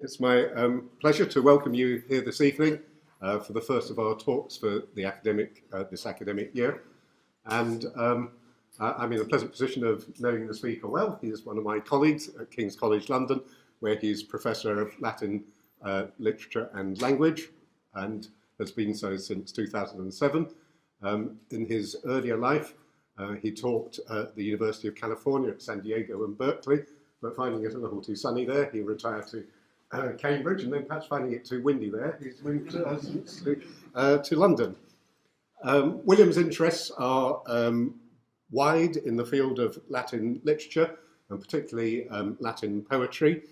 It's my pleasure to welcome you here this evening for the first of our talks for the this academic year. And I'm in a pleasant position of knowing the speaker well. He is one of my colleagues at King's College London, where he's Professor of Latin Literature and Language, and has been so since 2007. In his earlier life, he taught at the University of California at San Diego and Berkeley, but finding it a little too sunny there, he retired to Cambridge, and then perhaps finding it too windy there, he's moved to London. William's interests are wide in the field of Latin literature, and particularly Latin poetry.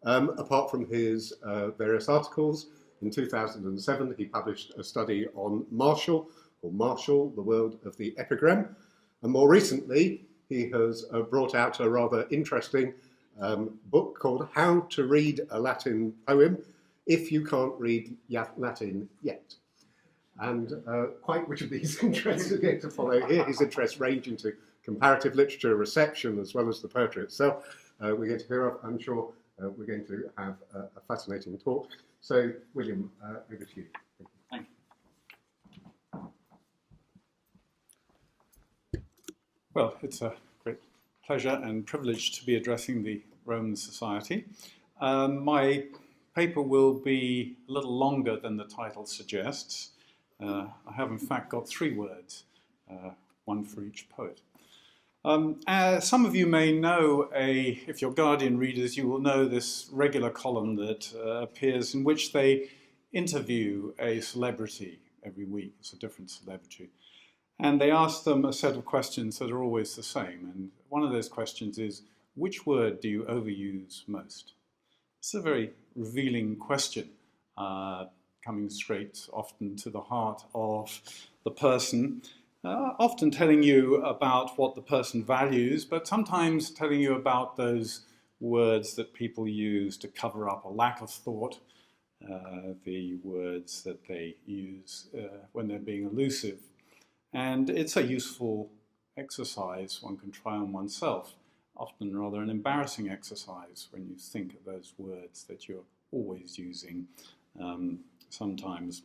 Apart from his various articles, in 2007 he published a study on Martial, the world of the epigram, and more recently he has brought out a rather interesting book called How to Read a Latin Poem If You Can't Read Latin Yet. And quite which of these interests are going to follow here. His interests range into comparative literature, reception, as well as the poetry itself. We're going to hear of, I'm sure we're going to have a fascinating talk. So, William, over to you. Thank you. Well, it's a great pleasure and privilege to be addressing the Roman Society. My paper will be a little longer than the title suggests. I have in fact got 3 words, one for each poet. As some of you may know, if you're Guardian readers, you will know this regular column that appears in which they interview a celebrity every week. It's a different celebrity. And they ask them a set of questions that are always the same. And one of those questions is, which word do you overuse most? It's a very revealing question, coming straight often to the heart of the person, often telling you about what the person values, but sometimes telling you about those words that people use to cover up a lack of thought, the words that they use when they're being elusive. And it's a useful exercise one can try on oneself, often rather an embarrassing exercise when you think of those words that you're always using, sometimes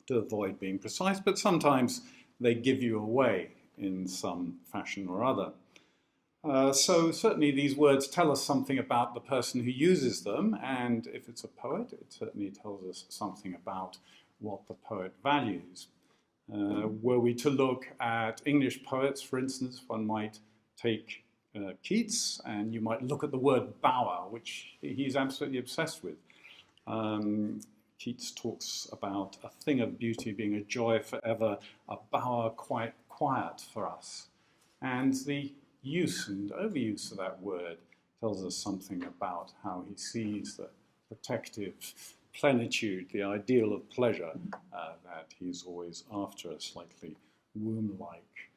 to avoid being precise, but sometimes they give you away in some fashion or other. So certainly these words tell us something about the person who uses them, and if it's a poet, it certainly tells us something about what the poet values. Were we to look at English poets, for instance, one might take Keats, and you might look at the word bower, which he's absolutely obsessed with. Keats talks about a thing of beauty being a joy forever, a bower quite quiet for us. And the use and overuse of that word tells us something about how he sees the protective plenitude, the ideal of pleasure that he's always after, a slightly womb-like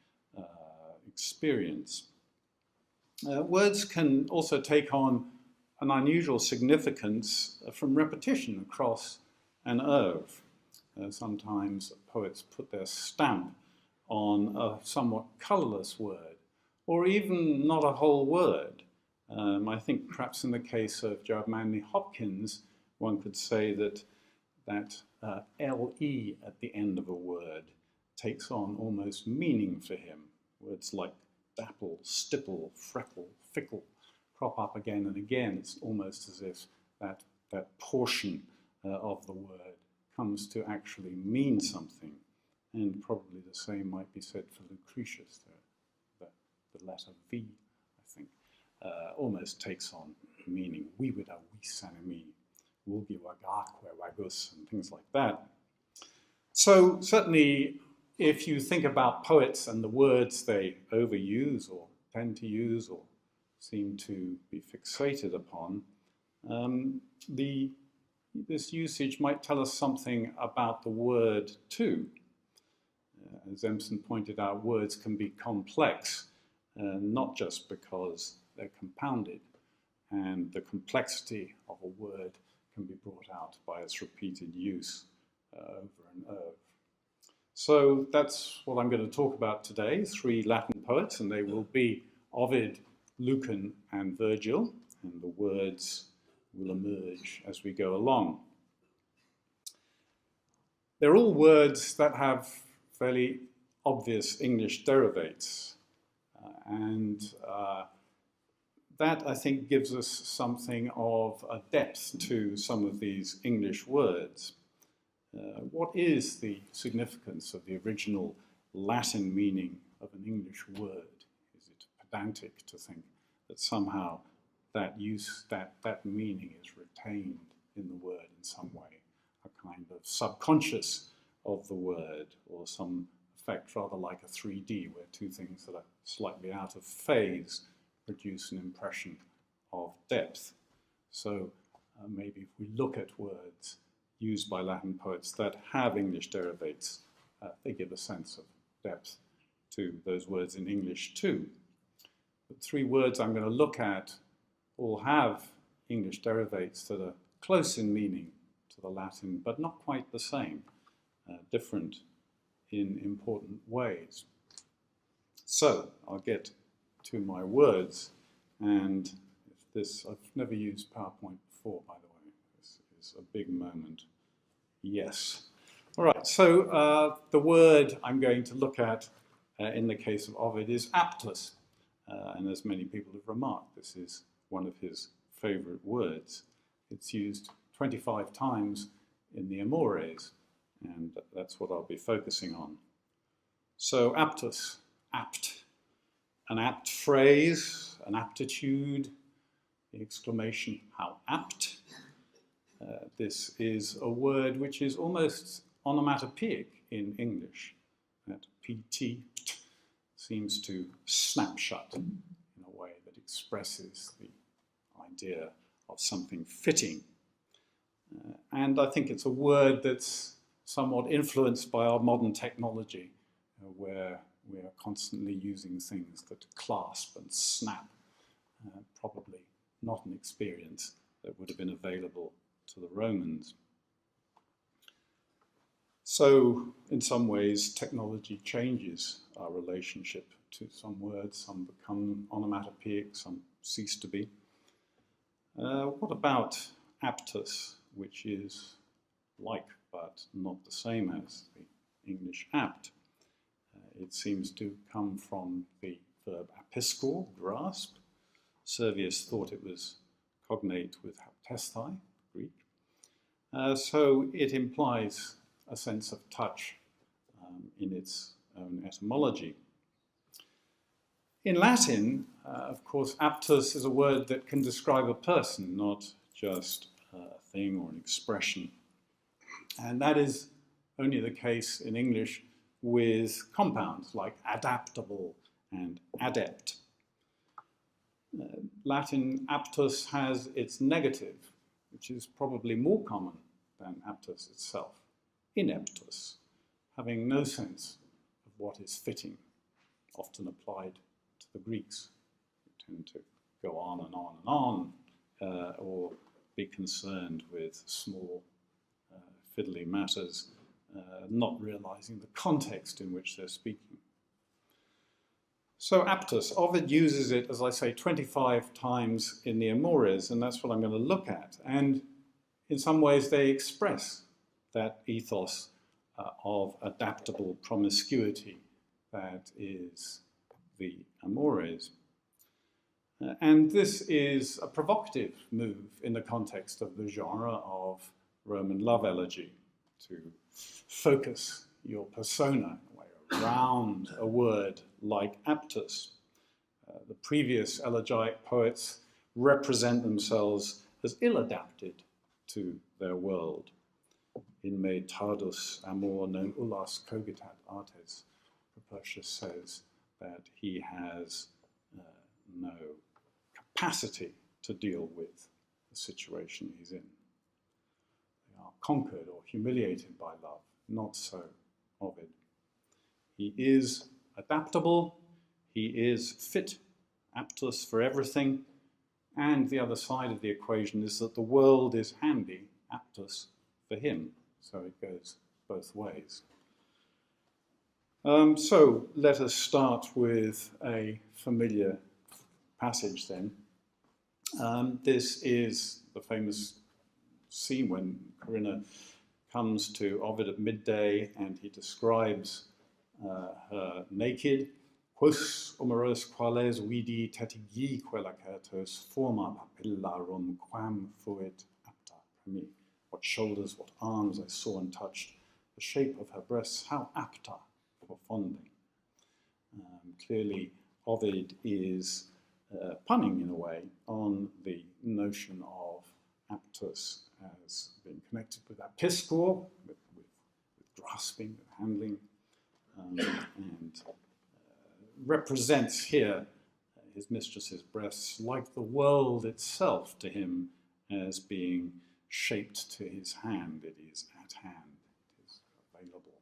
experience. Words can also take on an unusual significance from repetition across an oeuvre. Sometimes poets put their stamp on a somewhat colourless word, or even not a whole word. I think perhaps in the case of Gerard Manley Hopkins, one could say that LE at the end of a word takes on almost meaning for him. Words like dapple, stipple, freckle, fickle crop up again and again. It's almost as if that portion of the word comes to actually mean something. And probably the same might be said for Lucretius. The letter V, I think, almost takes on meaning. Vivida vis animi, vulgi vagaque vagus, and things like that. So certainly, if you think about poets and the words they overuse or tend to use or seem to be fixated upon, this usage might tell us something about the word too. As Empson pointed out, words can be complex, not just because they're compounded, and the complexity of a word can be brought out by its repeated use over and over. So that's what I'm going to talk about today, 3 Latin poets, and they will be Ovid, Lucan, and Virgil, and the words will emerge as we go along. They're all words that have fairly obvious English derivates, and that, I think, gives us something of a depth to some of these English words. What is the significance of the original Latin meaning of an English word? Is it pedantic to think that somehow that meaning is retained in the word in some way, a kind of subconscious of the word, or some effect rather like a 3D, where two things that are slightly out of phase produce an impression of depth. So maybe if we look at words used by Latin poets that have English derivates, they give a sense of depth to those words in English too. The three words I'm going to look at all have English derivates that are close in meaning to the Latin, but not quite the same, different in important ways. So I'll get to my words, and I've never used PowerPoint before, by the way. This is a big moment. Yes. All right, so the word I'm going to look at in the case of Ovid is aptus. And as many people have remarked, this is one of his favorite words. It's used 25 times in the Amores, and that's what I'll be focusing on. So aptus, apt. An apt phrase, an aptitude, the exclamation, how apt. This is a word which is almost onomatopoeic in English. That pt seems to snap shut in a way that expresses the idea of something fitting. And I think it's a word that's somewhat influenced by our modern technology, where we are constantly using things that clasp and snap, probably not an experience that would have been available to the Romans. So, in some ways, technology changes our relationship to some words. Some become onomatopoeic, some cease to be. What about aptus, which is like but not the same as the English apt? It seems to come from the verb apiskor, grasp. Servius thought it was cognate with haptestai, Greek. So it implies a sense of touch in its own etymology. In Latin, of course, aptus is a word that can describe a person, not just a thing or an expression. And that is only the case in English with compounds like adaptable and adept. Latin aptus has its negative, which is probably more common than aptus itself, ineptus, having no sense of what is fitting, often applied to the Greeks, who tend to go on and on and on, or be concerned with small fiddly matters, not realizing the context in which they're speaking. So aptus, Ovid uses it, as I say, 25 times in the Amores, and that's what I'm going to look at. And in some ways they express that ethos of adaptable promiscuity that is the Amores. And this is a provocative move in the context of the genre of Roman love elegy, to focus your persona around a word like aptus. The previous elegiac poets represent themselves as ill-adapted to their world. In me tardus amor non ullas cogitat artes, Propertius says that he has no capacity to deal with the situation he's in. They are conquered or humiliated by love, not so Ovid. He is adaptable, he is fit, aptus for everything, and the other side of the equation is that the world is handy, aptus, for him. So it goes both ways. So let us start with a familiar passage then. This is the famous scene when Corinna comes to Ovid at midday and he describes her naked. Quos omeros quales vidi tetigi quelacertos forma papillarum quam fuit apta me. What shoulders, what arms I saw and touched, the shape of her breasts, how apta for fondling. Clearly, Ovid is punning in a way on the notion of aptus as being connected with apiskor, with grasping, with handling, and represents here his mistress's breasts like the world itself to him as being shaped to his hand. It is at hand, it is available.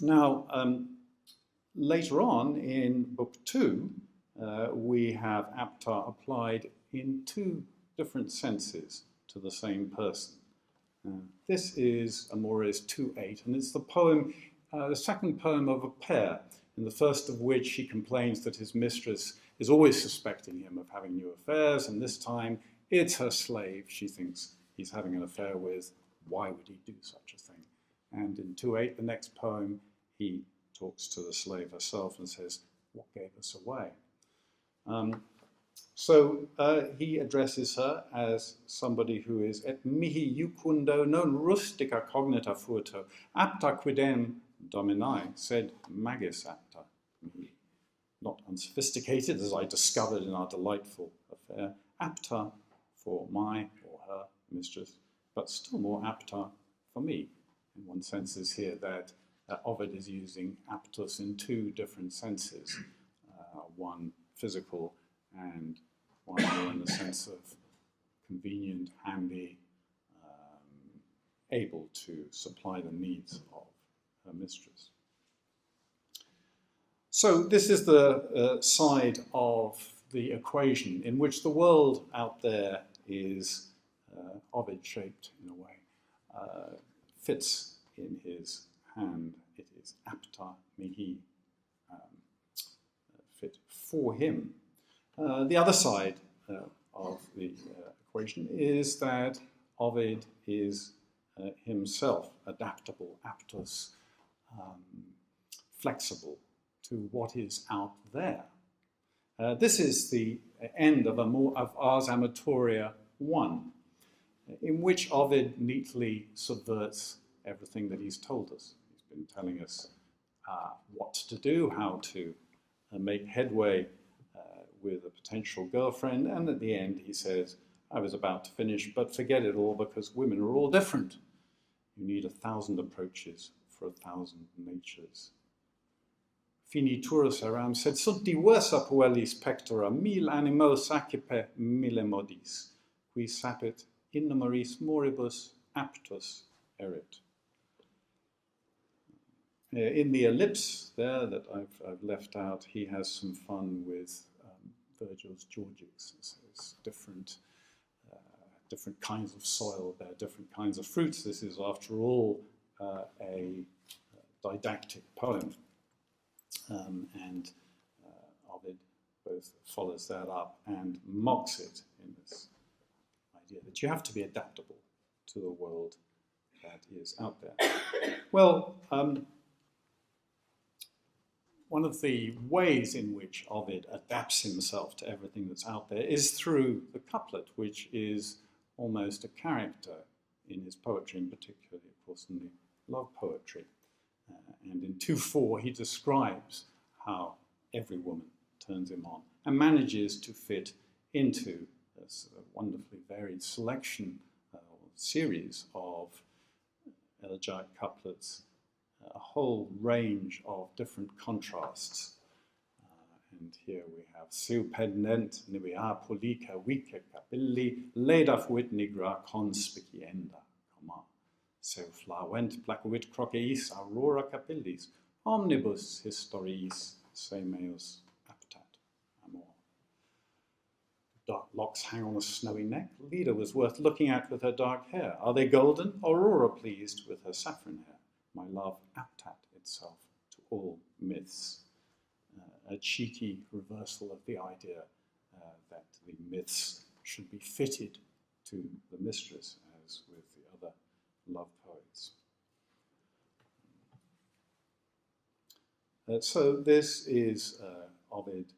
Now, later on in Book 2, we have apta applied in two different senses to the same person. This is Amores 2:8, and it's the poem, the second poem of a pair, in the first of which he complains that his mistress is always suspecting him of having new affairs, and this time it's her slave she thinks he's having an affair with. Why would he do such a thing? And in 2:8, the next poem, he talks to the slave herself and says, what gave us away? So he addresses her as somebody who is et mihi iucundo non rustica cognita furto, apta quidem dominai, sed magis apta mihi. Not unsophisticated, as I discovered in our delightful affair, apta for my or her mistress, but still more apta for me. In one sense is here that Ovid is using aptus in two different senses, one physical and one more in the sense of convenient, handy, able to supply the needs of her mistress. So this is the side of the equation in which the world out there is Ovid-shaped in a way, fits in his hand. It is apta mihi, fit for him. The other side of the equation is that Ovid is himself adaptable, aptus, flexible to what is out there. This is the end of Ars Amatoria 1, in which Ovid neatly subverts everything that he's told us. He's been telling us what to do, how to make headway with a potential girlfriend, and at the end he says, I was about to finish, but forget it all because women are all different. You need 1,000 approaches for 1,000 natures. Finiturus eram, sed sunt diversa puellis pectora, mil animos accipe mille modis, qui sapit innumeris moribus aptus erit. In the ellipse there that I've left out, he has some fun with Virgil's Georgics. So it's different kinds of soil, there are different kinds of fruits. This is, after all, a didactic poem. And Ovid both follows that up and mocks it in this idea that you have to be adaptable to the world that is out there. Well, one of the ways in which Ovid adapts himself to everything that's out there is through the couplet, which is almost a character in his poetry, and particularly, of course, in the love poetry. And in 2:4, he describes how every woman turns him on and manages to fit into this wonderfully varied selection series of elegiac couplets, a whole range of different contrasts. And here we have seu pendent nivea polica vice capilli leda fuit nigra conspicienda, seu flauent placuit croceis aurora capillis omnibus historiis se meus aptat amor. Dark locks hang on a snowy neck. Leda was worth looking at with her dark hair. Are they golden? Aurora pleased with her saffron hair. My love aptat itself to all myths. A cheeky reversal of the idea that the myths should be fitted to the mistress, as with the other love poets. So this is Ovid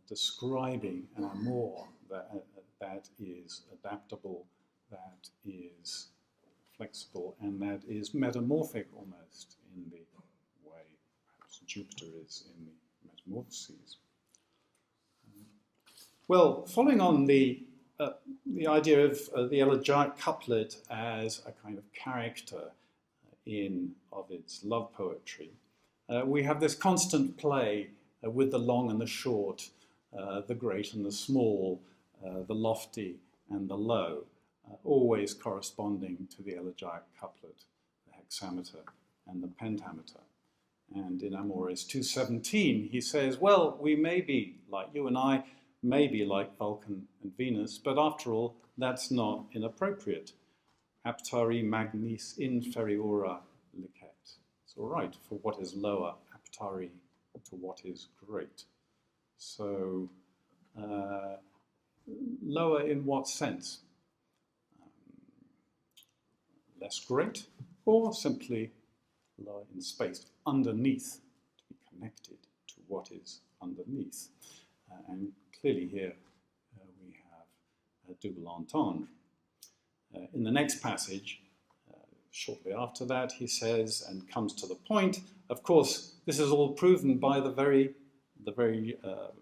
describing an amour that is adaptable, that is flexible, and that is metamorphic almost in the way perhaps Jupiter is in the Metamorphoses. Well, following on the idea of the elegiac couplet as a kind of character in Ovid's love poetry, we have this constant play with the long and the short, the great and the small, the lofty and the low, always corresponding to the elegiac couplet, the hexameter and the pentameter. And in Amoris 2:17, he says, well, we may be like you and I, may be like Vulcan and Venus, but after all, that's not inappropriate. Aptari magnis inferiora licet. It's all right for what is lower, aptari to what is great. So, lower in what sense? Less great, or simply lower in space, underneath, to be connected to what is underneath. And clearly here we have a double entendre. In the next passage, shortly after that, he says, and comes to the point, of course, this is all proven by the very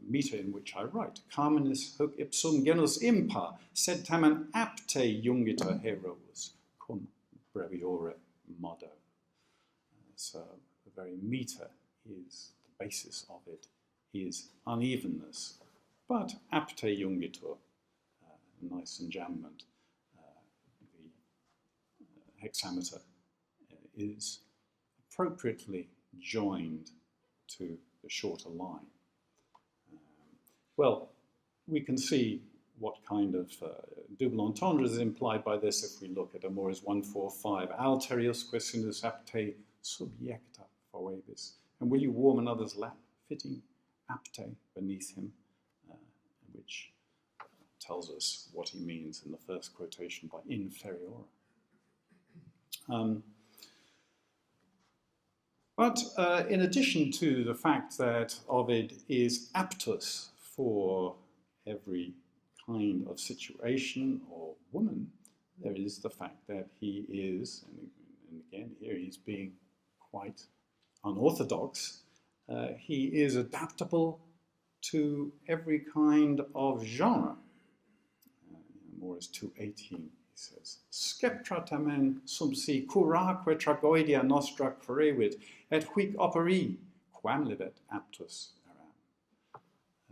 meter in which I write. Carmenis hoc ipsum genus impa, sed tamen apte jungiter heroes, cum breviore modo. So the very meter is the basis of it, is unevenness, but apte jungitur, nice enjambment. The hexameter is appropriately joined to the shorter line. Well, we can see what kind of double entendre is implied by this if we look at Amoris 145. Alteriusque sinus apte subjecta foebis. And will you warm another's lap, fitting apte beneath him, which tells us what he means in the first quotation by inferior. But in addition to the fact that Ovid is aptus for every kind of situation or woman, there is the fact that he is, and again here he's being quite unorthodox, he is adaptable to every kind of genre. Amoris 2:18, he says, Sceptra tamen sum si curaque tragoedia nostra querevit, et huic operi, quam libet aptus eram.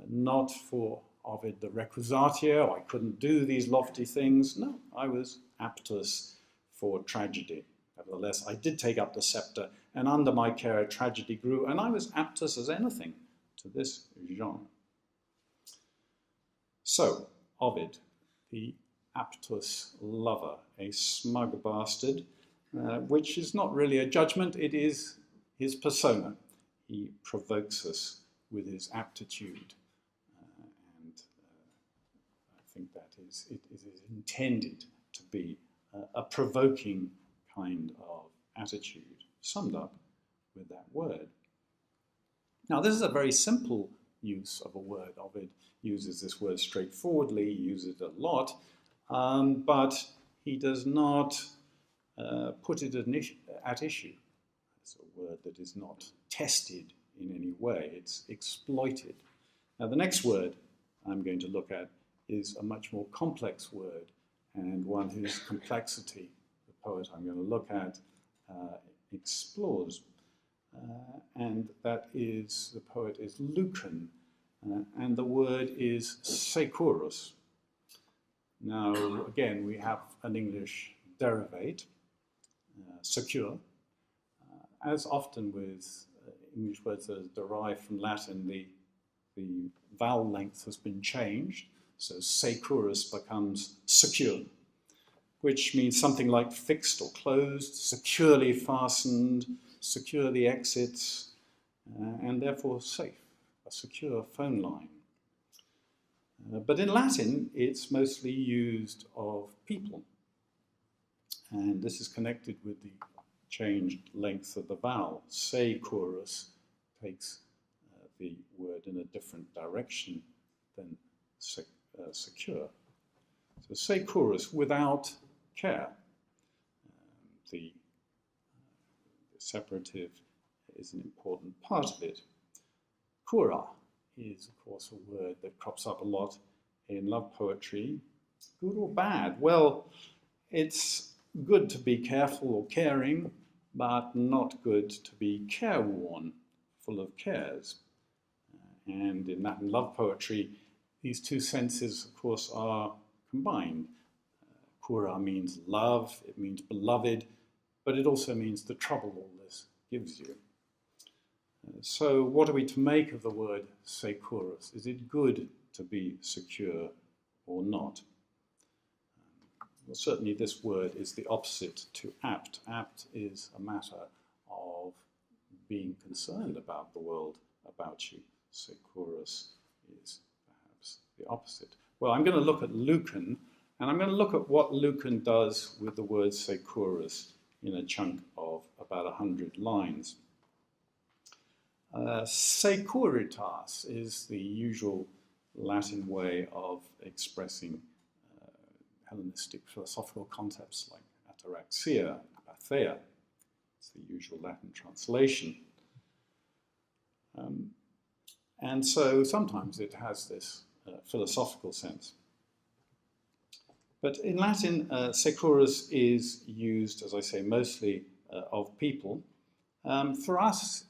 Not for Ovid the recusatio, I couldn't do these lofty things. No, I was aptus for tragedy. Nevertheless, I did take up the scepter, and under my care a tragedy grew, and I was aptus as anything to this genre. So, Ovid, the aptus lover, a smug bastard, which is not really a judgment, it is his persona. He provokes us with his aptitude, and I think that it is intended to be a provoking kind of attitude, summed up with that word. Now, this is a very simple use of a word. Ovid uses this word straightforwardly, he uses it a lot, but he does not put it at issue. It's a word that is not tested in any way, it's exploited. Now, the next word I'm going to look at is a much more complex word, and one whose complexity the poet I'm going to look at explores. And that is, the poet is Lucan, and the word is securus. Now, again, we have an English derivate, secure. As often with English words that are derived from Latin, the vowel length has been changed, so securus becomes secure, which means something like fixed or closed, securely fastened, secure the exits, and therefore safe, a secure phone line. But in Latin, it's mostly used of people. And this is connected with the changed length of the vowel. Securus takes the word in a different direction than secure. So securus, without care. The separative is an important part of it. Cura is, of course, a word that crops up a lot in love poetry. Good or bad? Well, it's good to be careful or caring, but not good to be careworn, full of cares. And in Latin love poetry, these two senses, of course, are combined. Cura means love, it means beloved, but it also means the trouble all this gives you. So what are we to make of the word securus? Is it good to be secure or not? Well, certainly this word is the opposite to apt. Apt is a matter of being concerned about the world about you. Securus is perhaps the opposite. Well, I'm going to look at Lucan, and I'm going to look at what Lucan does with the word securus in a chunk of about 100 lines. Securitas is the usual Latin way of expressing Hellenistic philosophical concepts like ataraxia, apatheia. It's the usual Latin translation. And so sometimes it has this philosophical sense. But in Latin, securus is used, as I say, mostly of people. For us,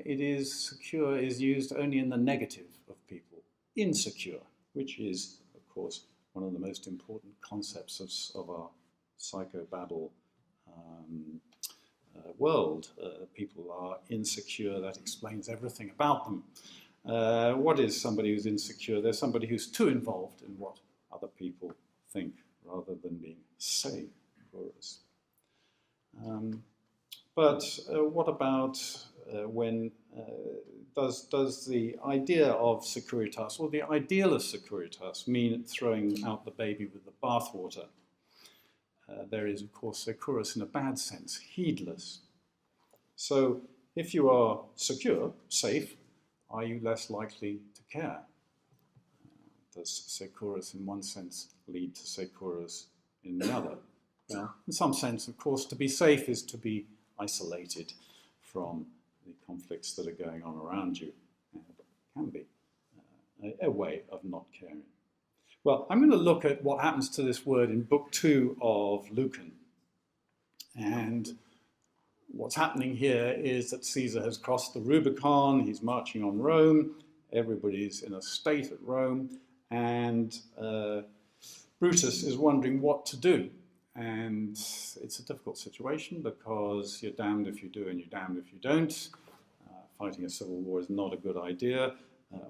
it is secure is used only in the negative of people, insecure, which is, of course, one of the most important concepts of our psychobabble world. People are insecure, that explains everything about them. What is somebody who's insecure? They're somebody who's too involved in what other people think rather than being securus. But what about when does the idea of securitas, or the ideal of securitas, mean throwing out the baby with the bathwater? There is, of course, securus in a bad sense, heedless. So if you are secure, safe, are you less likely to care? Does securus in one sense lead to securus in the other? Well, in some sense, of course, to be safe is to be isolated from the conflicts that are going on around you. And it can be a way of not caring. Well, I'm going to look at what happens to this word in Book 2 of Lucan. And what's happening here is that Caesar has crossed the Rubicon, he's marching on Rome, everybody's in a state at Rome, and Brutus is wondering what to do. And it's a difficult situation because you're damned if you do and you're damned if you don't. Fighting a civil war is not a good idea.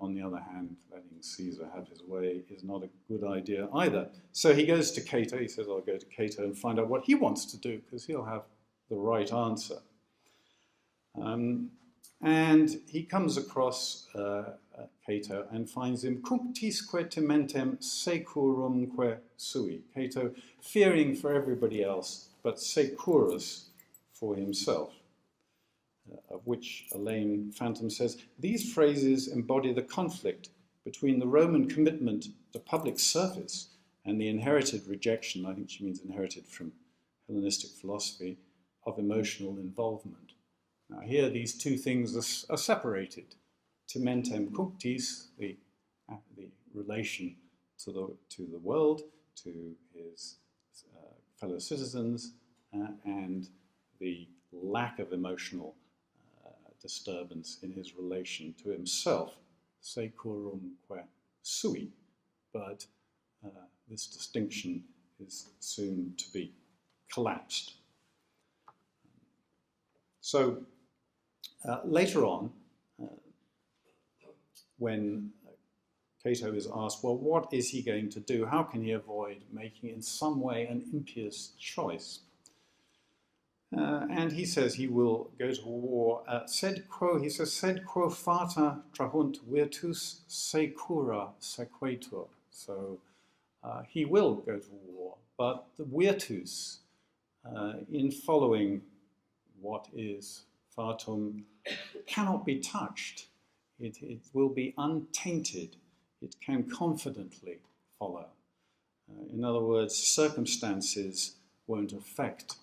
On the other hand, letting Caesar have his way is not a good idea either. So he goes to Cato, he says, I'll go to Cato and find out what he wants to do because he'll have the right answer. And he comes across Cato and finds him cunctisque tementem securumque sui. Cato fearing for everybody else, but securus for himself. Of which Elaine Phantom says, these phrases embody the conflict between the Roman commitment to public service and the inherited rejection, I think she means inherited from Hellenistic philosophy, of emotional involvement. Now here these two things are separated. Tementem cunctis, the relation to the world, to his fellow citizens, and the lack of emotional disturbance in his relation to himself, securumque sui, but this distinction is soon to be collapsed. So later on, when Cato is asked, well, what is he going to do? How can he avoid making in some way an impious choice? And he says he will go to war. Sed quo fata trahunt virtus secura sequatur. So he will go to war, but the virtus, in following what is fatum, cannot be touched. It will be untainted. It can confidently follow. In other words, circumstances won't affect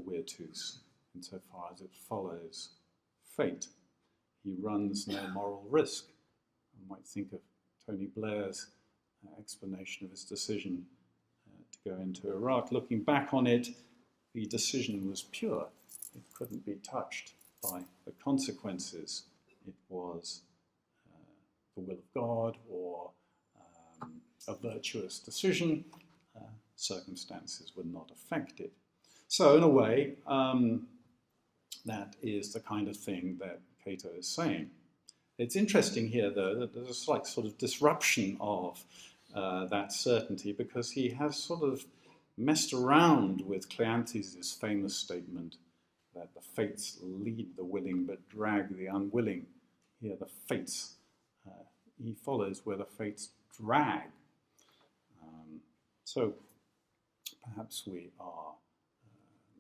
virtus insofar as it follows fate. He runs no moral risk. I might think of Tony Blair's explanation of his decision to go into Iraq. Looking back on it, the decision was pure. It couldn't be touched by the consequences. It was the will of God or a virtuous decision. Circumstances were not affected. So in a way, that is the kind of thing that Cato is saying. It's interesting here, though, that there's a slight sort of disruption of that certainty, because he has sort of messed around with Cleanthes' famous statement that the fates lead the willing but drag the unwilling. Here the fates, he follows where the fates drag. So perhaps we are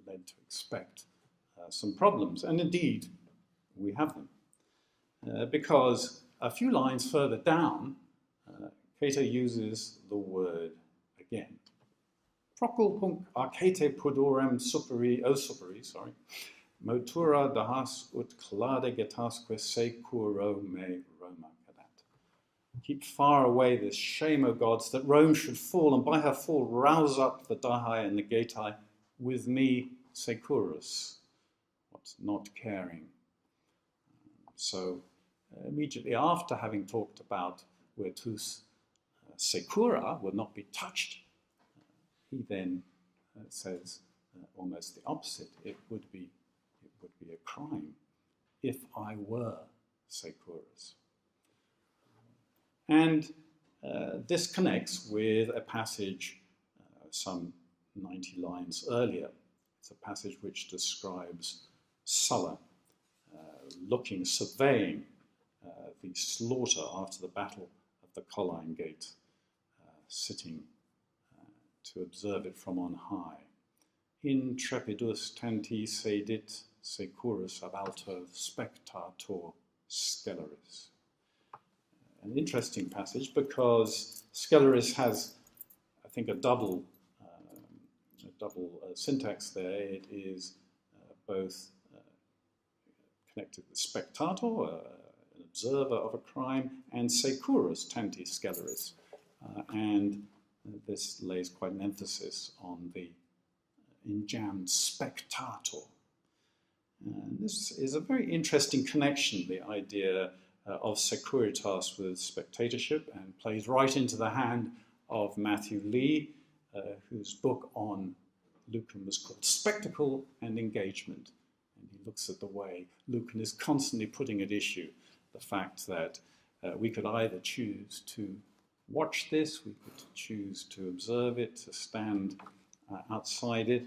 led to expect some problems, and indeed we have them. Because a few lines further down, Cato uses the word again. Procul hunc arcete pudorem superi, motura dahas ut clade getasque securo me Roma cadat. Keep far away this shame, O gods, that Rome should fall, and by her fall rouse up the Dahi and the Getae, with me securus, what's not caring. So immediately after having talked about virtus secura will not be touched, he then says almost the opposite. It would be a crime if I were securus. And this connects with a passage some 90 lines earlier. It's a passage which describes Sulla surveying the slaughter after the battle of the Colline Gate, sitting to observe it from on high. In trepidus tanti sedit securus ab alto spectator sceleris. An interesting passage because sceleris has, I think, a double syntax there. It is both connected with spectator, an observer of a crime, and securus tanti sceleris. And this lays quite an emphasis on the enjambed spectator. And this is a very interesting connection, the idea of securitas with spectatorship, and plays right into the hand of Matthew Lee, whose book on Lucan was called Spectacle and Engagement. And he looks at the way Lucan is constantly putting at issue the fact that we could either choose to watch this, we could choose to observe it, to stand outside it,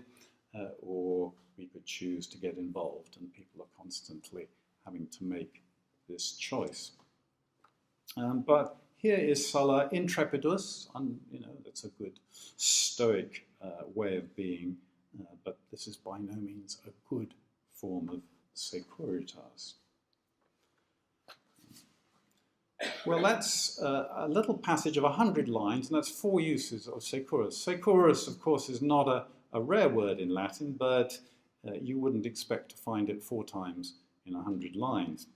or we could choose to get involved, and people are constantly having to make this choice. But here is Sulla intrepidus, that's a good Stoic way of being, but this is by no means a good form of securitas. Well, that's a little passage of 100 lines, and that's 4 uses of securus. Securus, of course, is not a rare word in Latin, but you wouldn't expect to find it 4 times in 100 lines.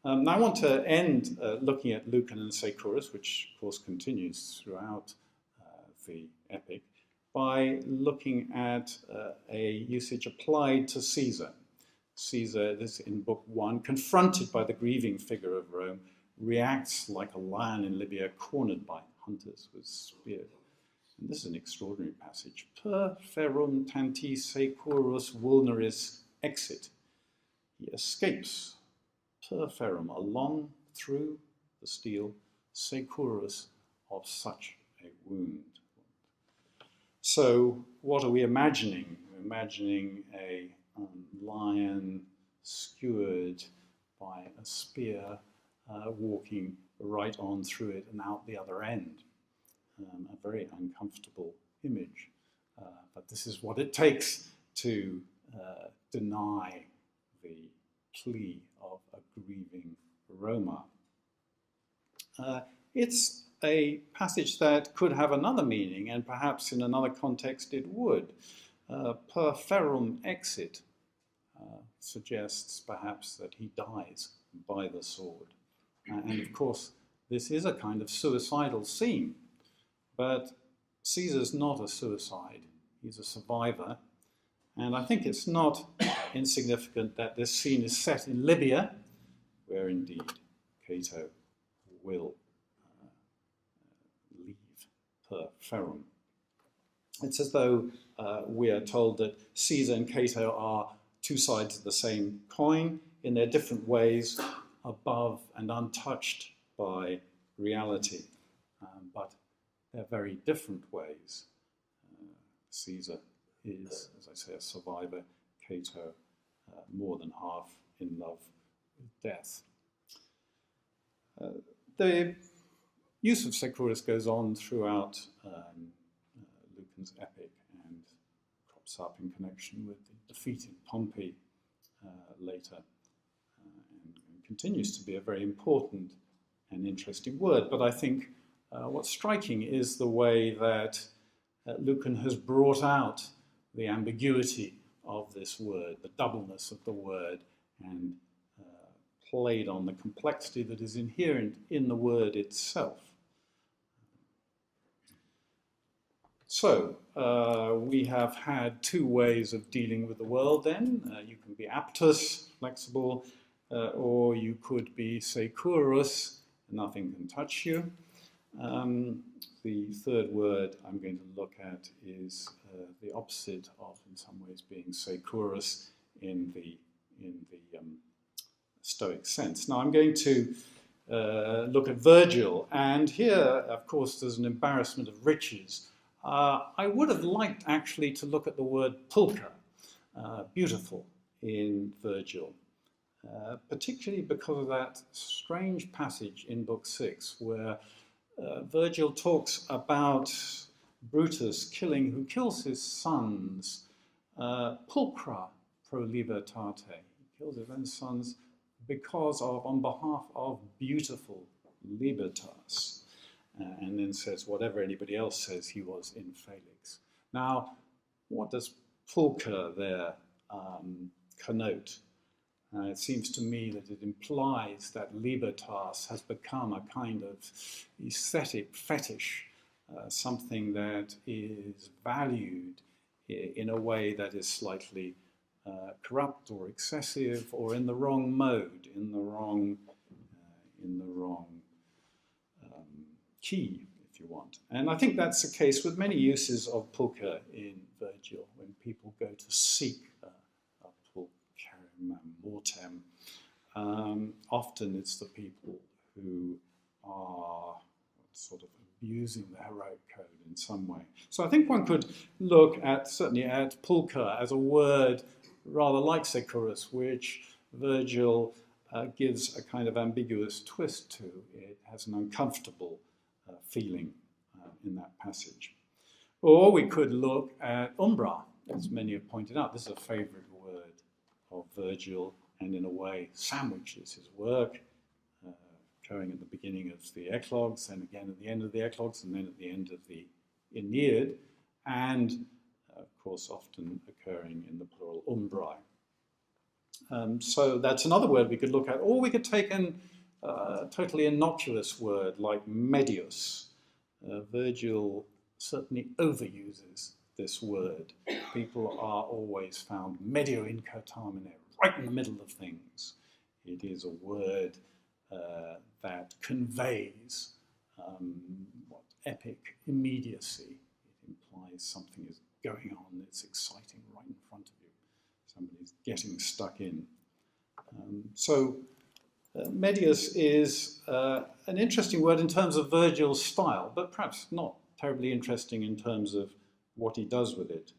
Now I want to end looking at Lucan and securus, which of course continues throughout the epic, by looking at a usage applied to Caesar. Caesar, this in Book 1, confronted by the grieving figure of Rome, reacts like a lion in Libya, cornered by hunters with spears. And this is an extraordinary passage. Per ferum tanti securus vulneris exit. He escapes per ferum, along through the steel, securus of such a wound. So what are we imagining? We're imagining a lion skewered by a spear, walking right on through it and out the other end. a very uncomfortable image. But this is what it takes to deny the plea of a grieving Roma. It's a passage that could have another meaning, and perhaps in another context it would. Per ferum exit suggests perhaps that he dies by the sword. And of course, this is a kind of suicidal scene, but Caesar's not a suicide, he's a survivor. And I think it's not insignificant that this scene is set in Libya, where indeed Cato will leave per ferum. It's as though we are told that Caesar and Cato are two sides of the same coin in their different ways, above and untouched by reality. But they're very different ways. Caesar is, as I say, a survivor. Cato, more than half in love with death. The use of securus goes on throughout Lucan's epic and crops up in connection with the defeated Pompey later, and continues to be a very important and interesting word. But I think what's striking is the way that Lucan has brought out the ambiguity of this word, the doubleness of the word, and played on the complexity that is inherent in the word itself. So, we have had two ways of dealing with the world then. You can be aptus, flexible, or you could be securus, nothing can touch you. The third word I'm going to look at is the opposite of, in some ways, being securus in the Stoic sense. Now I'm going to look at Virgil, and here, of course, there's an embarrassment of riches. I would have liked actually to look at the word pulcher, beautiful, in Virgil, particularly because of that strange passage in Book 6 where Virgil talks about Brutus who kills his sons, pulchra pro libertate. He kills his own sons because of, on behalf of beautiful libertas, and then says whatever anybody else says, he was in felix. Now, what does pulcher there connote? It seems to me that it implies that libertas has become a kind of aesthetic fetish, something that is valued in a way that is slightly corrupt or excessive, or in the wrong mode, in the wrong key, if you want. And I think that's the case with many uses of pulcher in Virgil, when people go to seek a pulcherem mortem. Often it's the people who are sort of abusing the heroic code in some way. So I think one could look at, certainly at pulcher as a word rather like securus, which Virgil gives a kind of ambiguous twist to. It has an uncomfortable feeling in that passage. Or we could look at umbra, as many have pointed out. This is a favourite word of Virgil, and in a way sandwiches his work, occurring at the beginning of the Eclogues, and again at the end of the Eclogues, and then at the end of the Aeneid, and of course often occurring in the plural umbrae. So that's another word we could look at, or we could take a totally innocuous word like medius. Virgil certainly overuses this word. People are always found medio in termine, right in the middle of things. It is a word that conveys epic immediacy. It implies something is going on, it's exciting right in front of you. Somebody's getting stuck in. Medius is an interesting word in terms of Virgil's style, but perhaps not terribly interesting in terms of what he does with it.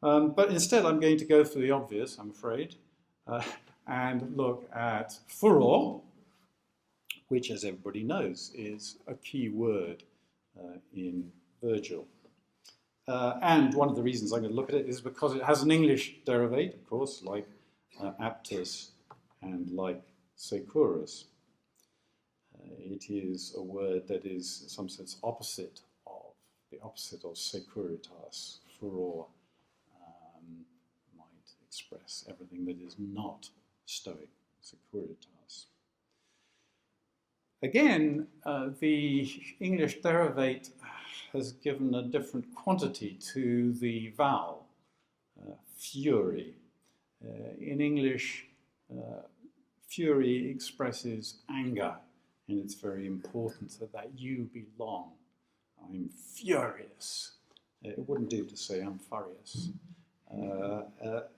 But instead I'm going to go for the obvious, I'm afraid, and look at furor, which, as everybody knows, is a key word in Virgil. And one of the reasons I'm going to look at it is because it has an English derivate, of course, like aptus and like securus. It is a word that is, in some sense, the opposite of securitas. Furor might express everything that is not Stoic, securitas. Again, the English derivate has given a different quantity to the vowel, fury. In English, fury expresses anger, and it's very important that you belong. I'm furious. It wouldn't do to say I'm furious.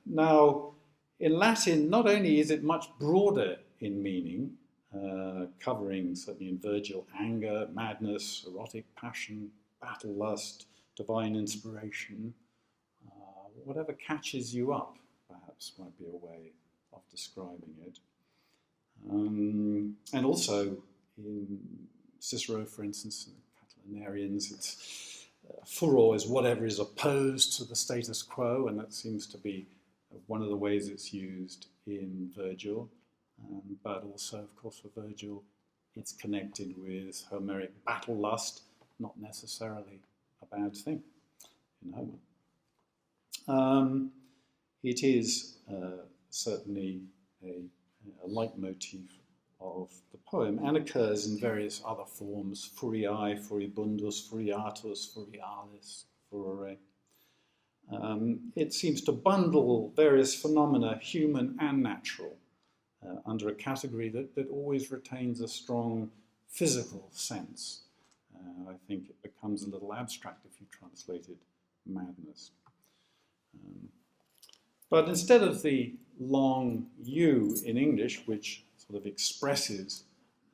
Now, in Latin, not only is it much broader in meaning, covering, certainly in Virgil, anger, madness, erotic passion, battle lust, divine inspiration, whatever catches you up, perhaps, might be a way of describing it. And also, in Cicero, for instance, in the Catilinarians, it's furor is whatever is opposed to the status quo, and that seems to be one of the ways it's used in Virgil. But also, of course, for Virgil, it's connected with Homeric battle lust, not necessarily a bad thing in Homer. It is certainly a leitmotif of the poem and occurs in various other forms: furiae, furibundus, furiatus, furialis, furore. It seems to bundle various phenomena, human and natural, under a category that always retains a strong physical sense. I think it becomes a little abstract if you translated madness. But instead of the long U in English, which sort of expresses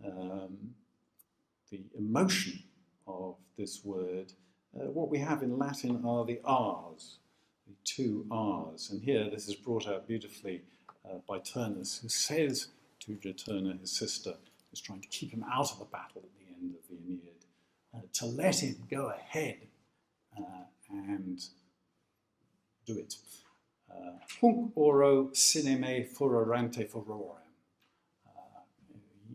the emotion of this word, what we have in Latin are the R's, the two R's. And here this is brought out beautifully by Turnus, who says to Juturna, his sister, who's trying to keep him out of the battle at the end of the Aeneid, to let him go ahead and do it. Hunc oro cineme furorante furorem.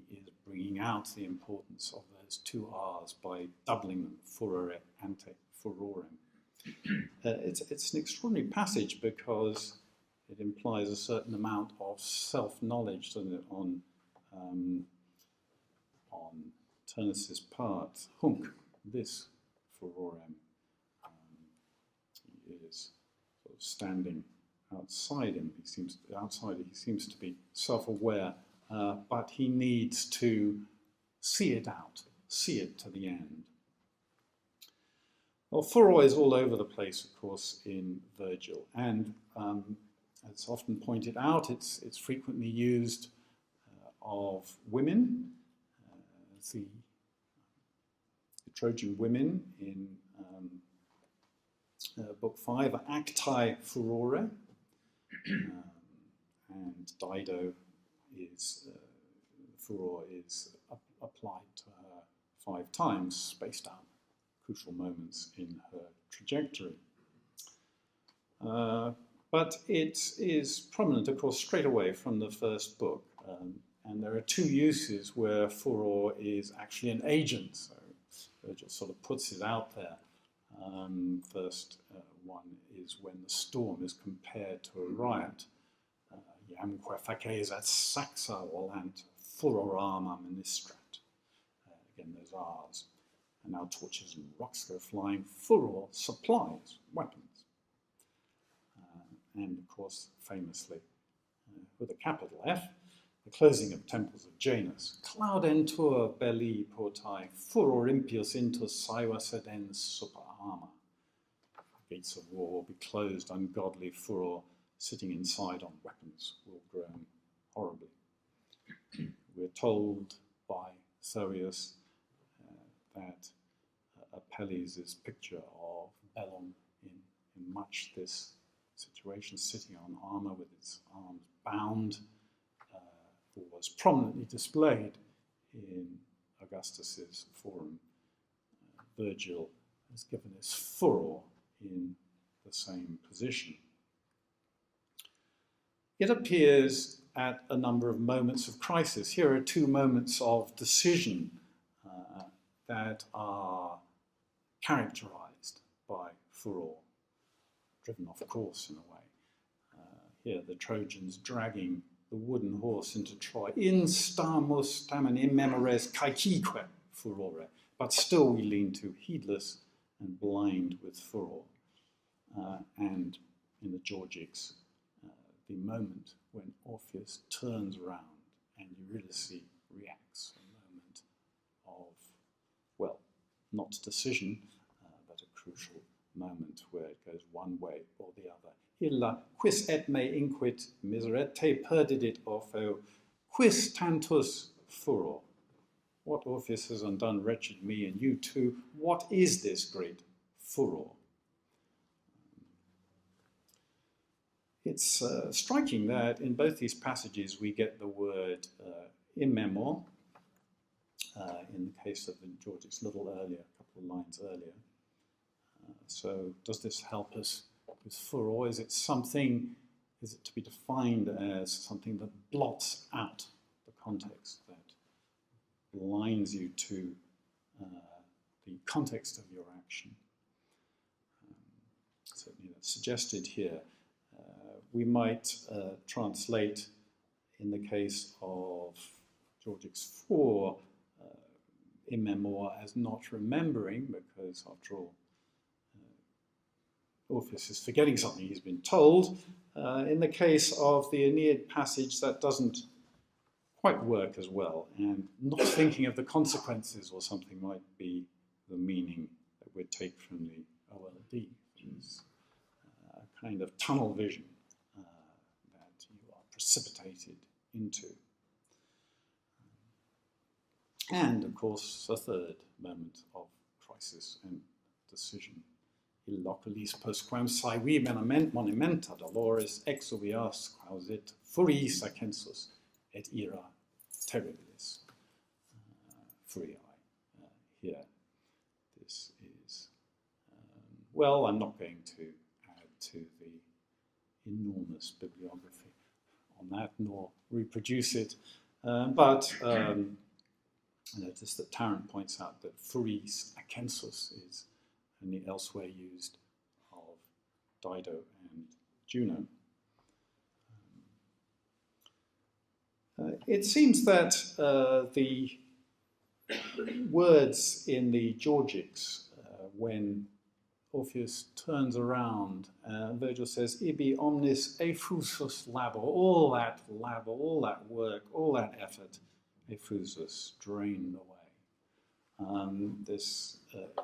He is bringing out the importance of those two R's by doubling them, furore ante furorem. It's an extraordinary passage because it implies a certain amount of self-knowledge, doesn't it, on Turnus's part. Hunc, this furorem, he is sort of standing outside him. He seems to be self-aware, but he needs to see it out, see it to the end. Well, furor is all over the place, of course, in Virgil, and it's often pointed out, it's frequently used of women. The Trojan women in Book 5 are acti furore, and Dido is, furor is applied to her 5 times, spaced out crucial moments in her trajectory. But it is prominent, of course, straight away from the first book. And there are 2 uses where furor is actually an agent. So Virgil sort of puts it out there. First one is when the storm is compared to a riot. Iamque faces saxa volant furorama ministrat. Again, those R's. And now torches and rocks go flying. Furor supplies weapons. And of course, famously, with a capital F, the closing of temples of Janus. Claudentur belli portae, furor impius intus saeva sedens super arma. Gates of war will be closed, ungodly furor sitting inside on weapons will groan horribly. We're told by Servius that Apelles' picture of Bellum in much this situation, sitting on armour with its arms bound, was prominently displayed in Augustus's forum. Virgil has given us furor in the same position. It appears at a number of moments of crisis. Here are two moments of decision that are characterized by furor, driven off course in a way. Here the Trojans dragging the wooden horse into Troy. In stamus tamen in memores caecique furore. But still we lean too, heedless and blind with furor. And in the Georgics, the moment when Orpheus turns around and Eurydice reacts, a moment of, well, not decision, but a crucial moment where it goes one way or the other. Illa quis et me inquit miseret te perdidit Orpheo, quis tantus furor. What Orpheus has undone, wretched me and you too, what is this great furor? It's striking that in both these passages we get the word immemor, in the case of the Georgics a little earlier, a couple of lines earlier. So does this help us with furor? Is it to be defined as something that blots out the context, that blinds you to the context of your action? Certainly that's suggested here. We might translate, in the case of Georgics 4, immemor as not remembering, because after all, Orpheus is forgetting something he's been told. In the case of the Aeneid passage, that doesn't quite work as well, and not thinking of the consequences or something might be the meaning that we'd take from the OLD, which is a kind of tunnel vision that you are precipitated into. And, of course, a third moment of crisis and decision. Illoculis postquam saevi monumenta dolores exuvias quausit furiis acensus et ira terribilis. Furiae. Here, this is, well, I'm not going to add to the enormous bibliography on that, nor reproduce it, but I notice that Tarrant points out that furiis acensus is only elsewhere used of Dido and Juno. It seems that the words in the Georgics, when Orpheus turns around, Virgil says, ibi omnis effusus labor, all that work, all that effort, effusus, drained away. This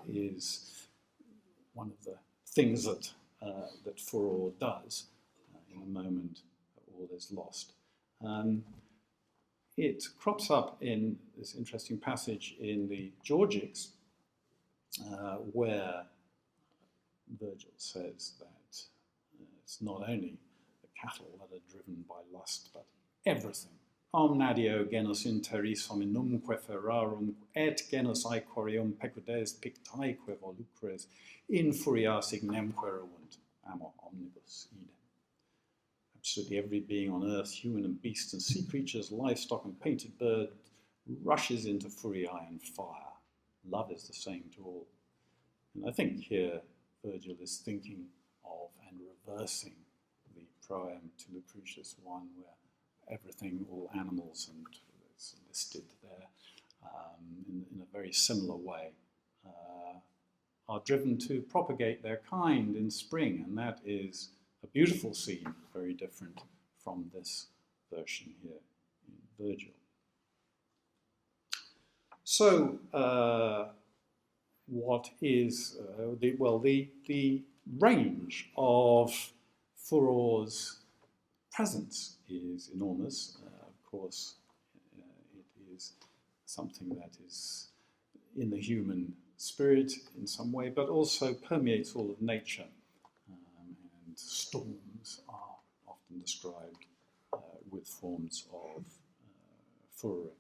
is one of the things that that furor does in a moment all is lost. It crops up in this interesting passage in the Georgics where Virgil says that it's not only the cattle that are driven by lust, but everything. Omnadio genus interis hominumque ferarum et genus aequarium pecudes pictaeque volucres in furias ignemque erunt, amor omnibus idem. Absolutely every being on earth, human and beast and sea creatures, livestock and painted bird, rushes into furiae and fire. Love is the same to all. And I think here Virgil is thinking of and reversing the proem to Lucretius 1, where everything, all animals, and it's listed there in a very similar way, are driven to propagate their kind in spring, and that is a beautiful scene, very different from this version here in Virgil. So, what is the range of furor's presence is enormous. Of course, it is something that is in the human spirit in some way, but also permeates all of nature. And storms are often described with forms of furor.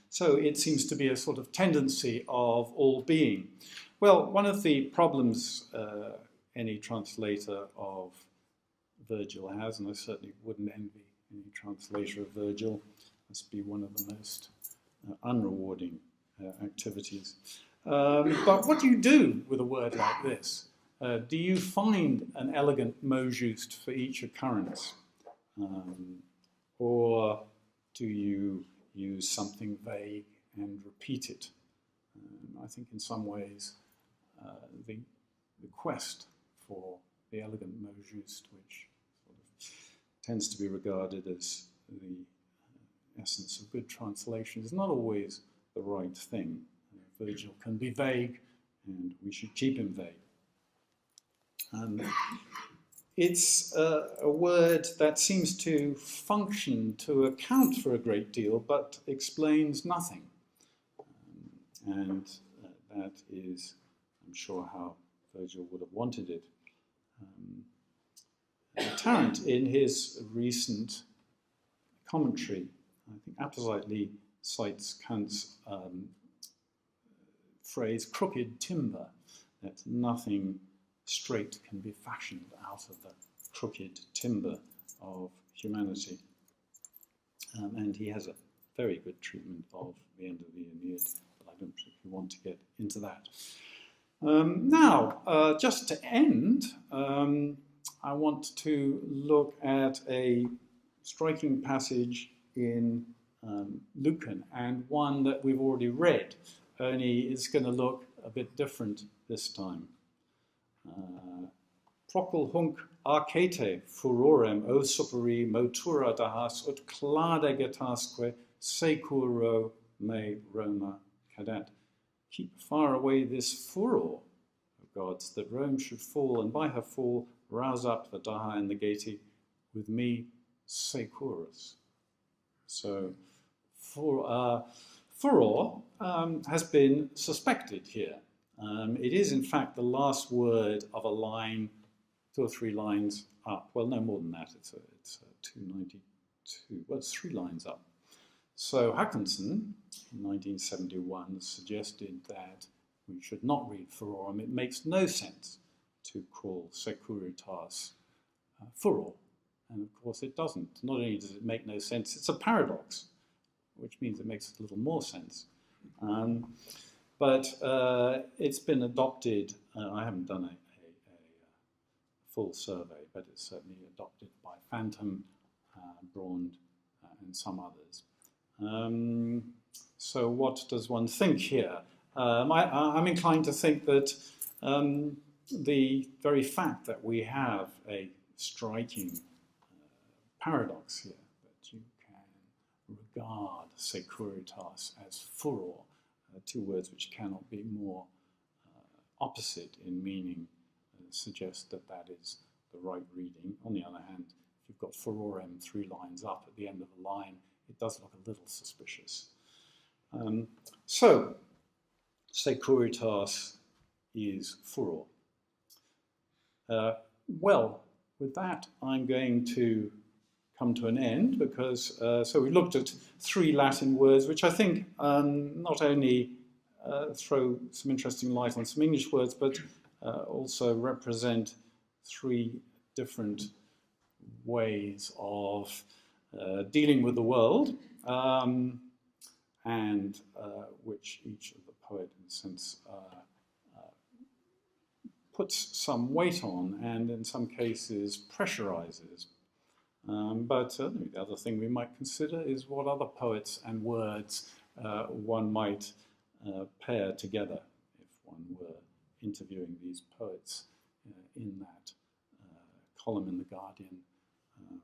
So it seems to be a sort of tendency of all being. Well, one of the problems any translator of Virgil has, and I certainly wouldn't envy any translator of Virgil, must be one of the most unrewarding activities. But what do you do with a word like this? Do you find an elegant mot juste for each occurrence? Or do you use something vague and repeat it? I think in some ways the quest for the elegant mot juste, which sort of tends to be regarded as the essence of good translation, is not always the right thing. Virgil can be vague, and we should keep him vague. It's a word that seems to function to account for a great deal, but explains nothing. And that is, I'm sure, how Virgil would have wanted it. Tarrant, in his recent commentary, I think appositely cites Kant's phrase, crooked timber, that nothing straight can be fashioned out of the crooked timber of humanity. And he has a very good treatment of the end of the Aeneid, but I don't particularly want to get into that. Now, just to end, I want to look at a striking passage in Lucan, and one that we've already read, only it's going to look a bit different this time. Procul hunc arcete furorem o superi motura dahas ut clade getasque securo me Roma cadet. Keep far away this furor, O gods, that Rome should fall, and by her fall rouse up the Daha and the Geti, with me securus. So furor has been suspected here. It is, in fact, the last word of a line, 2 or 3 lines up. Well, no more than that. It's 292. Well, it's 3 lines up. So Hackinson, in 1971, suggested that we should not read furorum. It makes no sense to call securitas furor. And of course it doesn't. Not only does it make no sense, it's a paradox, which means it makes a little more sense. But it's been adopted. I haven't done a full survey, but it's certainly adopted by Phantom, Braund, and some others. So what does one think here? I'm inclined to think that the very fact that we have a striking paradox here, that you can regard securitas as furor, 2 words which cannot be more opposite in meaning, suggests that that is the right reading. On the other hand, if you've got furorem 3 lines up at the end of the line, it does look a little suspicious. So, securitas is furor. Well, with that, I'm going to come to an end, because so we looked at 3 Latin words, which I think not only throw some interesting light on some English words, but also represent 3 different ways of dealing with the world, and which each of the poet, in a sense, puts some weight on, and in some cases pressurizes. But the other thing we might consider is what other poets and words one might pair together if one were interviewing these poets in that column in The Guardian, and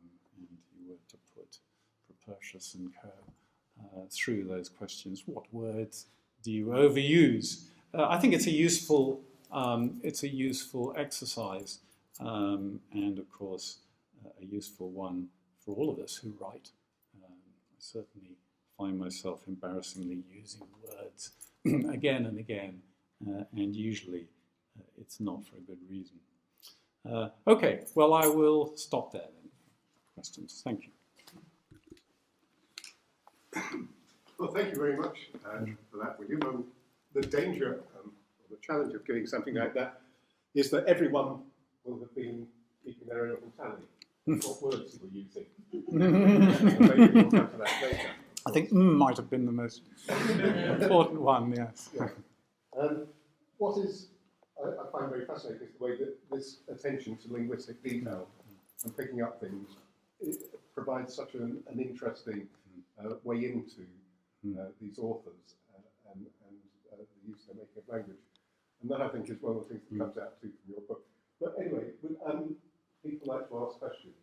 you were to put Propertius and co. Through those questions. What words do you overuse? I think it's a useful exercise, and of course a useful one for all of us who write. I certainly find myself embarrassingly using words again and again, and usually it's not for a good reason. Okay, well, I will stop there then. Questions? Thank you. Well, thank you very much for that, William. The danger, or the challenge of doing something like that is that everyone will have been keeping their own little tally. What words you were using. Maybe we'll come to that later. I think might have been the most important one, yes. Yeah. What is, I find very fascinating, is the way that this attention to linguistic detail and picking up things, it provides such an interesting way into these authors and the use they're making of language. And that, I think, is one of the things that comes out too from your book. But anyway, people like to ask questions.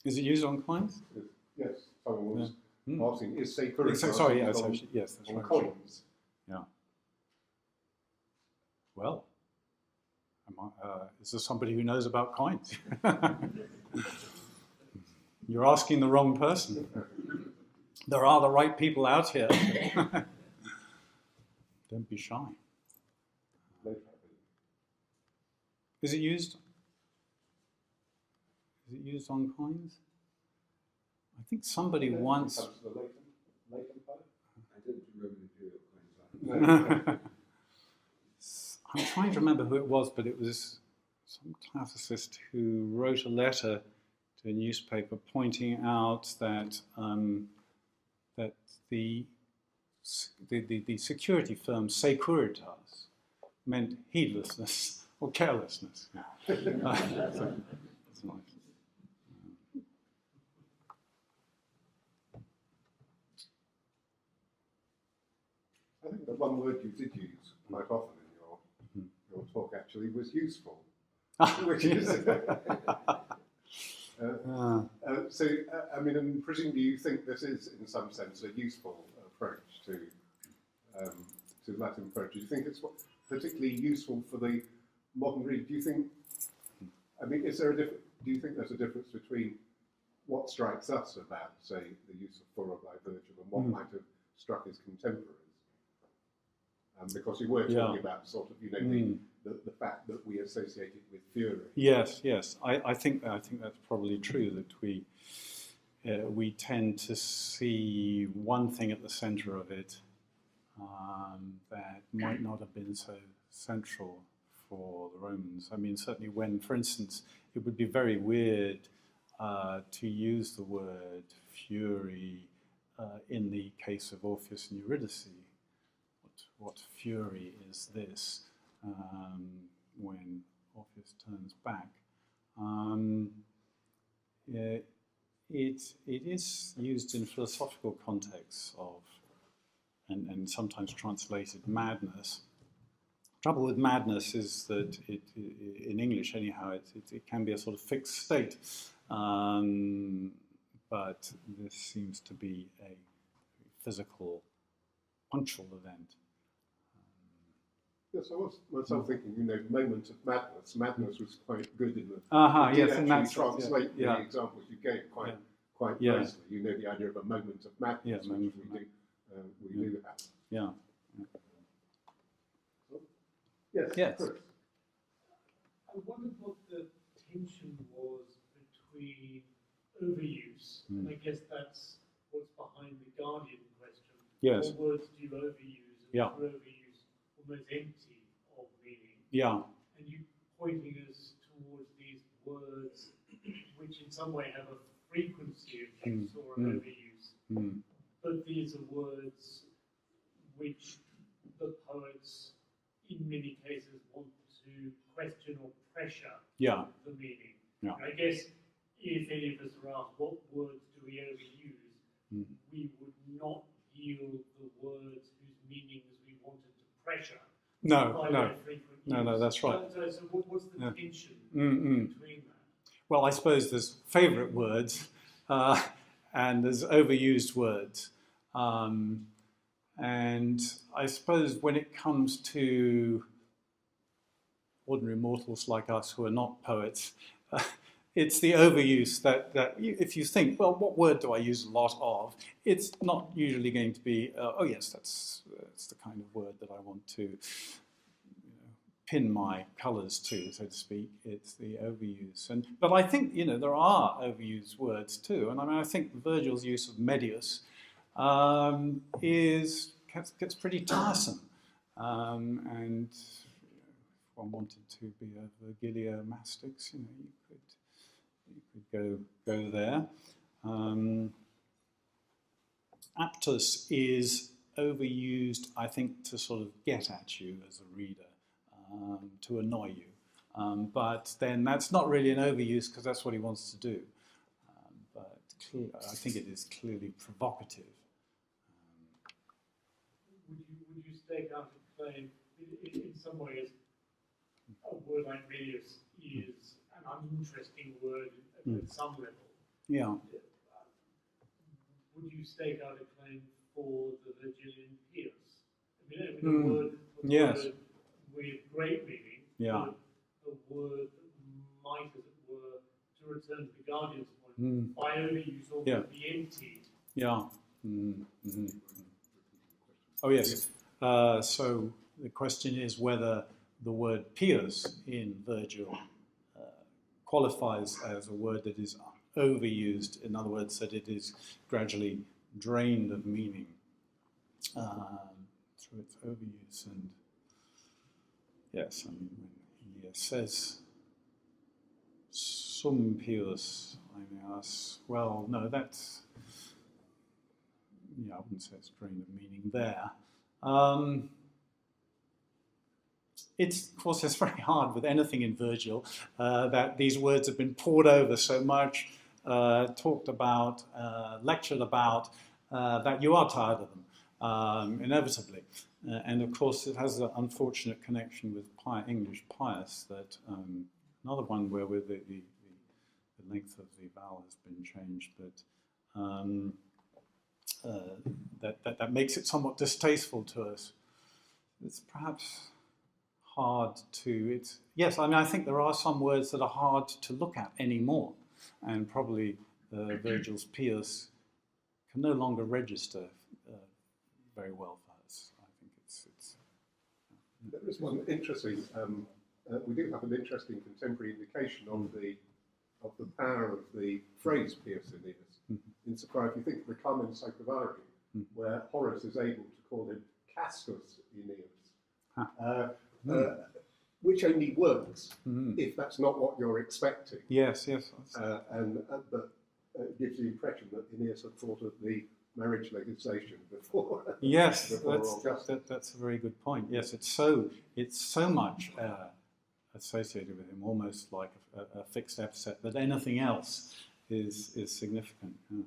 Is it used on coins? Yes, someone was asking, is securus Sorry, yes, yes, that's on right. coins? Yeah. Well, is there somebody who knows about coins? You're asking the wrong person. There are the right people out here. Don't be shy. Is it used? Is it used on coins? I think somebody once. I didn't remember the coins. I'm trying to remember who it was, but it was some classicist who wrote a letter to a newspaper pointing out that that the security firm securitas meant heedlessness or carelessness. So, that's nice. I think that one word you did use quite often in your talk actually was useful, which is so. I mean, and presumably you think this is, in some sense, a useful approach to Latin poetry. Do you think it's particularly useful for the modern reader? Do you think? I mean, is there a do you think there's a difference between what strikes us about, say, the use of furor by Virgil and what might have struck his contemporaries? Because we were talking about sort of, the fact that we associate it with fury. Yes, yes. I think that's probably true, that we tend to see one thing at the centre of it that might not have been so central for the Romans. I mean, certainly when, for instance, it would be very weird to use the word fury in the case of Orpheus and Eurydice. What fury is this when Orpheus turns back? It is used in philosophical contexts of, and sometimes translated madness. Trouble with madness is that in English anyhow, it can be a sort of fixed state, but this seems to be a physical, punctual event. Yes, I was myself thinking, moment of madness. Madness was quite good in the. Yes, and that's translate the examples you gave quite nicely. The idea of a moment of madness, which we do have. Yeah. Yes. I wondered what the tension was between overuse, and I guess that's what's behind the Guardian question. Yes. What words do you overuse, and are overuse almost empty of meaning? Yeah. And you pointing us towards these words which in some way have a frequency of use or overuse. But these are words which the poets in many cases want to question or pressure the meaning. Yeah. I guess if any of us are asked what words do we overuse, we would not yield the words whose meanings we wanted to pressure. No, that's right. So what's the tension between that? Well, I suppose there's favourite words and there's overused words. And I suppose when it comes to ordinary mortals like us who are not poets, it's the overuse that if you think, well, what word do I use a lot of? It's not usually going to be, oh yes, that's the kind of word that I want to pin my colours to, so to speak. It's the overuse. But I think, there are overused words too. And I mean, I think Virgil's use of medius gets pretty tiresome. And if one wanted to be a Virgilio-mastix, you could go there. Aptus is overused, I think, to sort of get at you as a reader, to annoy you. But then that's not really an overuse because that's what he wants to do. But I think it is clearly provocative. Would you stake out a claim in some ways a word like medius is an uninteresting word at some level? Yeah. Would you stake out a claim for the Virgilian pious? I mean, a word with great meaning, yeah. a word that might, as it were, to return to the Guardian's point, by overuse almost be emptied. Yeah. Mm-hmm. Oh, yes. So the question is whether the word pious in Virgil qualifies as a word that is overused, in other words, that it is gradually drained of meaning through its overuse. And yes, I mean, when he says sum pius, I may ask, well, no, that's, I wouldn't say it's drained of meaning there. Of course, it's very hard with anything in Virgil that these words have been poured over so much, talked about, lectured about, that you are tired of them, inevitably. And of course, it has an unfortunate connection with English pious, that another one where the length of the vowel has been changed, but that makes it somewhat distasteful to us. It's perhaps hard to, yes, I mean, I think there are some words that are hard to look at anymore, and probably Virgil's pious can no longer register very well for us. I think it's There is one interesting, we do have an interesting contemporary indication of the power of the phrase pious Aeneas, insofar if you think of the Carmen Sacravari, where Horace is able to call him castus Aeneas, which only works if that's not what you're expecting. Yes. But it gives the impression that Aeneas had thought of the marriage legislation before. Yes, before that's a very good point. Yes, it's so much associated with him, almost like a fixed epithet, that anything else is significant. Yeah.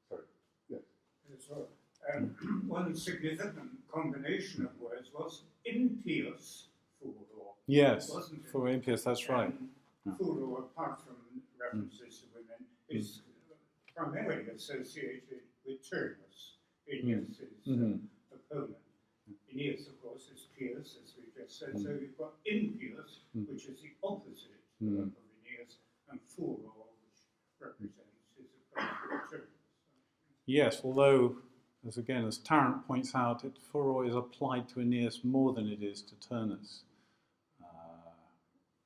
Sorry. Yes. So, one significant combination of words was impious furor. Yes, wasn't it? for impious, that's right. Furor, apart from references to women, is primarily associated with Turnus, Aeneas' opponent. Aeneas, of course, is pious, as we just said, so you've got impious, which is the opposite of Aeneas, and furor, which represents his opponent with Turnus. Yes, although, as Tarrant points out, furor is applied to Aeneas more than it is to Turnus,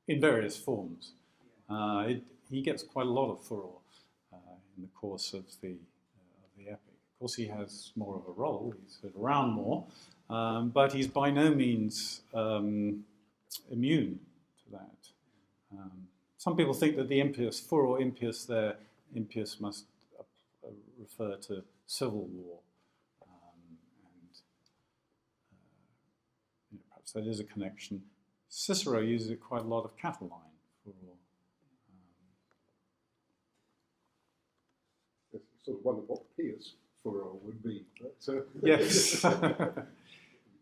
in various forms. He gets quite a lot of furor in the course of the epic. Of course, he has more of a role; he's around more, but he's by no means immune to that. Some people think that the impious furor, impious there, impious must refer to civil war, and perhaps that is a connection. Cicero uses it quite a lot of Catiline furor. Sort of wonder what pious furor would be. But, Yes.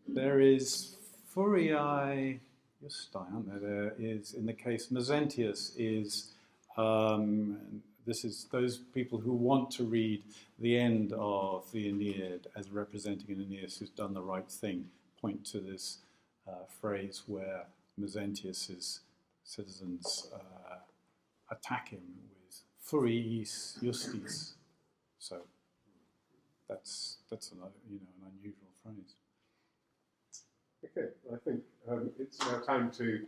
There is furiae justae, aren't there? There is, in the case Mezentius, is this is those people who want to read the end of the Aeneid as representing an Aeneas who's done the right thing, point to this phrase where Mezentius's citizens attack him with furiis justis. So that's another, an unusual phrase. Okay, I think it's now time to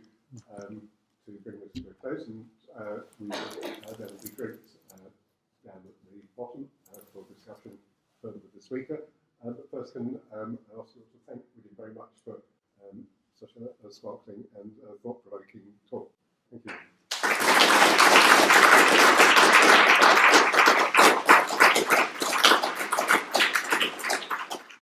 bring this to a close, and there will be drinks down at the bottom for discussion further with the speaker. But first, can I ask you to thank William very much for such a sparkling and thoughtful